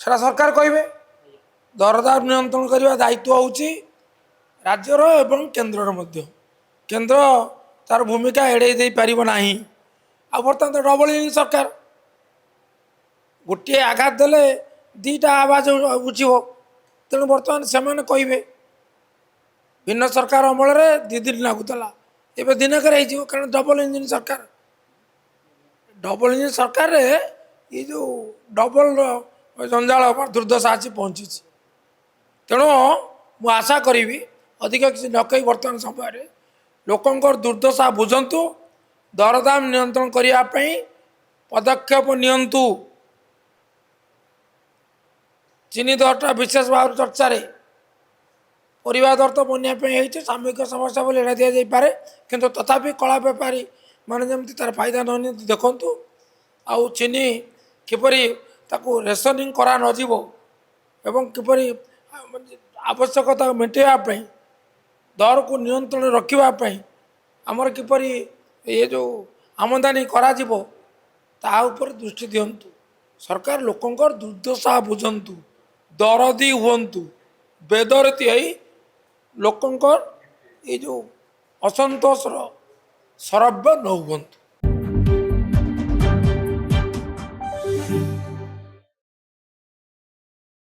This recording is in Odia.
সেটা সরকার কইবে। দরদাম নিয়ন্ত্রণ করা দায়িত্ব হচ্ছে রাজ্যর এবং কেন্দ্রর মধ্যে। কেন্দ্র তার ভূমিকা এড়াই দেই পারিব ନାହିଁ। ଆଉ ବର୍ତ୍ତମାନ ତ ଡବଲ ଇଞ୍ଜିନ୍ ସରକାର, ଗୋଟିଏ ଆଘାତ ଦେଲେ ଦୁଇଟା ଆବାଜ ଉଠିବ। ତେଣୁ ବର୍ତ୍ତମାନ ସେମାନେ କହିବେ ଭିନ୍ନ ସରକାର ଅମଳରେ 2 ଦିନ ଲାଗୁଥିଲା, ଏବେ ଦିନକରେ ହେଇଯିବ, କାରଣ ଡବଲ ଇଞ୍ଜିନ୍ ସରକାର। ଡବଲ ଇଞ୍ଜିନ୍ ସରକାରରେ ଏ ଯେଉଁ ଡବଲ ଜଞ୍ଜାଳ ଦୁର୍ଦ୍ଦଶା ଆସି ପହଞ୍ଚିଛି। ତେଣୁ ମୁଁ ଆଶା କରିବି ଅଧିକ କିଛି ନ କହି ବର୍ତ୍ତମାନ ସମୟରେ ଲୋକଙ୍କର ଦୁର୍ଦ୍ଦଶା ବୁଝନ୍ତୁ, ଦରଦାମ ନିୟନ୍ତ୍ରଣ କରିବା ପାଇଁ ପଦକ୍ଷେପ ନିଅନ୍ତୁ। ଚିନି ଦରଟା ବିଶେଷ ଭାବରେ ଚର୍ଚ୍ଚାରେ, ପରିବା ଦର ତ ବନ୍ୟା ପାଇଁ ହେଇଛି, ସାମୂହିକ ସମସ୍ୟା ବୋଲି ଏଡ଼ା ଦିଆଯାଇପାରେ, କିନ୍ତୁ ତଥାପି କଳା ବେପାରୀ ମାନେ ଯେମିତି ତାର ଫାଇଦା ନ ନିଅନ୍ତି ଦେଖନ୍ତୁ। ଆଉ ଚିନି କିପରି ତାକୁ ରେସନିଂ କରା ନଯିବ ଏବଂ କିପରି ଆବଶ୍ୟକତା ମେଣ୍ଟାଇବା ପାଇଁ ଦରକୁ ନିୟନ୍ତ୍ରଣ ରଖିବା ପାଇଁ ଆମର କିପରି ଏ ଯେଉଁ ଆମଦାନୀ କରାଯିବ ତା ଉପରେ ଦୃଷ୍ଟି ଦିଅନ୍ତୁ। ସରକାର ଲୋକଙ୍କର ଦୁର୍ଦ୍ଦଶା ବୁଝନ୍ତୁ, ଦରଦୀ ହୁଅନ୍ତୁ, ବେଦରତି ହେଇ ଲୋକଙ୍କର ଏ ଯେଉଁ ଅସନ୍ତୋଷର ସରବ୍ୟ ନ ହୁଅନ୍ତୁ।